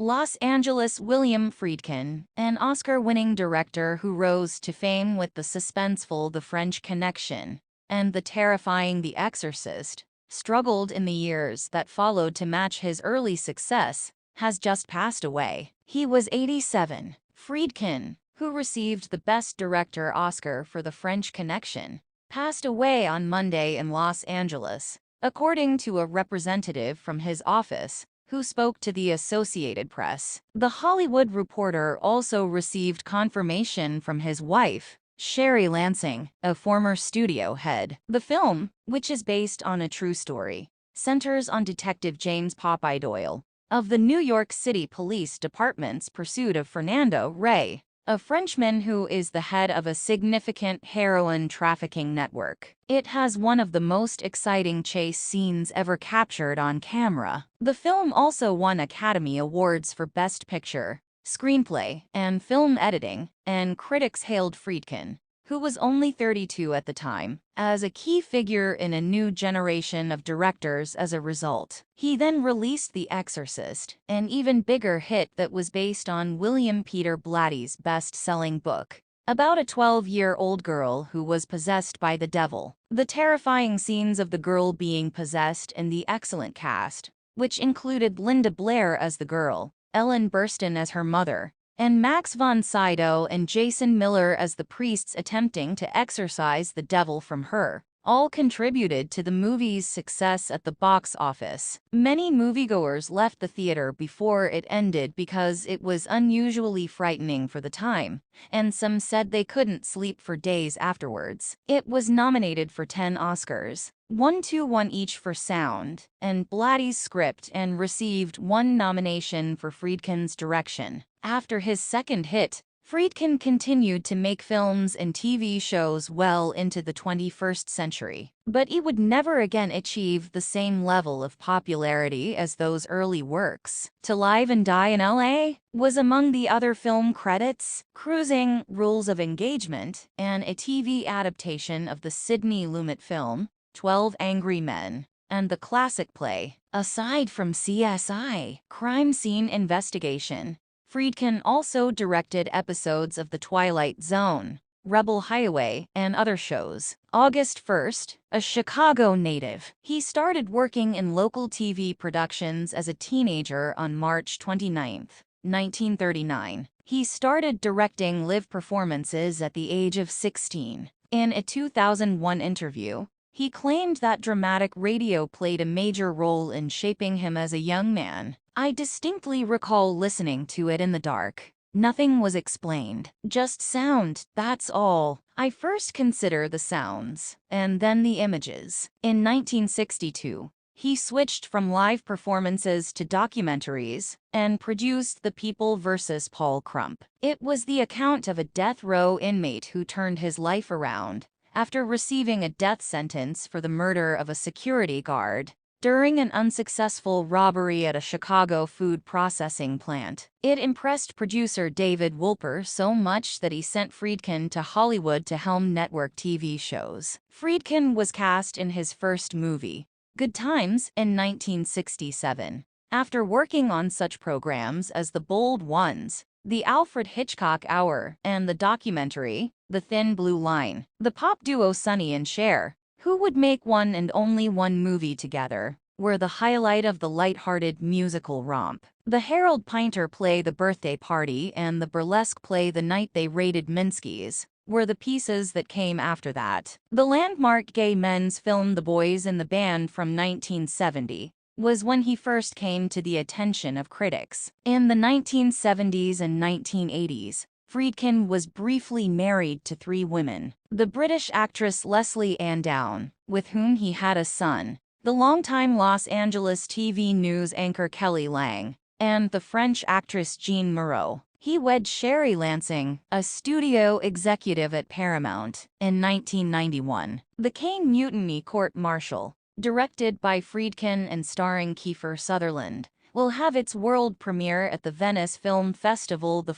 Los Angeles William Friedkin, an Oscar-winning director who rose to fame with the suspenseful The French Connection and the terrifying The Exorcist, struggled in the years that followed to match his early success, has just passed away. He was 87. Friedkin, who received the Best Director Oscar for The French Connection, passed away on Monday in Los Angeles, according to a representative from his office, who spoke to the Associated Press. The Hollywood Reporter also received confirmation from his wife, Sherry Lansing, a former studio head. The film, which is based on a true story, centers on Detective James Popeye Doyle of the New York City Police Department's pursuit of Fernando Rey, a Frenchman who is the head of a significant heroin trafficking network. It has one of the most exciting chase scenes ever captured on camera. The film also won Academy Awards for Best Picture, Screenplay, and Film Editing, and critics hailed Friedkin, who was only 32 at the time, as a key figure in a new generation of directors as a result. He then released The Exorcist, an even bigger hit that was based on William Peter Blatty's best-selling book about a 12-year-old girl who was possessed by the devil. The terrifying scenes of the girl being possessed and the excellent cast, which included Linda Blair as the girl, Ellen Burstyn as her mother, and Max von Sydow and Jason Miller as the priests attempting to exorcise the devil from her, all contributed to the movie's success at the box office. Many moviegoers left the theater before it ended because it was unusually frightening for the time, and some said they couldn't sleep for days afterwards. It was nominated for 10 Oscars, one each for sound and Blatty's script, and received 1 nomination for Friedkin's direction. After his second hit, Friedkin continued to make films and TV shows well into the 21st century, but he would never again achieve the same level of popularity as those early works. To Live and Die in L.A. was among the other film credits, Cruising, Rules of Engagement, and a TV adaptation of the Sidney Lumet film, 12 Angry Men, and the classic play. Aside from CSI, Crime Scene Investigation, Friedkin also directed episodes of The Twilight Zone, Rebel Highway, and other shows. August 1st, a Chicago native, he started working in local TV productions as a teenager on March 29, 1939. He started directing live performances at the age of 16. In a 2001 interview, he claimed that dramatic radio played a major role in shaping him as a young man. I distinctly recall listening to it in the dark. Nothing was explained, just sound, that's all. I first consider the sounds, and then the images. In 1962, he switched from live performances to documentaries and produced The People vs. Paul Crump. It was the account of a death row inmate who turned his life around after receiving a death sentence for the murder of a security guard during an unsuccessful robbery at a Chicago food processing plant. It impressed producer David Wolper so much that he sent Friedkin to Hollywood to helm network TV shows. Friedkin was cast in his first movie, Good Times, in 1967. After working on such programs as The Bold Ones, The Alfred Hitchcock Hour, and the documentary, The Thin Blue Line, the pop duo Sonny and Cher, who would make one and only one movie together, were the highlight of the light-hearted musical romp. The Harold Pinter play The Birthday Party and the burlesque play The Night They Raided Minsky's were the pieces that came after that. The landmark gay men's film The Boys in the Band from 1970 was when he first came to the attention of critics. In the 1970s and 1980s, Friedkin was briefly married to 3 women: the British actress Leslie Ann Down, with whom he had a son, the longtime Los Angeles TV news anchor Kelly Lang, and the French actress Jean Moreau. He wed Sherry Lansing, a studio executive at Paramount, in 1991. The Caine Mutiny Court-Martial, directed by Friedkin and starring Kiefer Sutherland, will have its world premiere at the Venice Film Festival the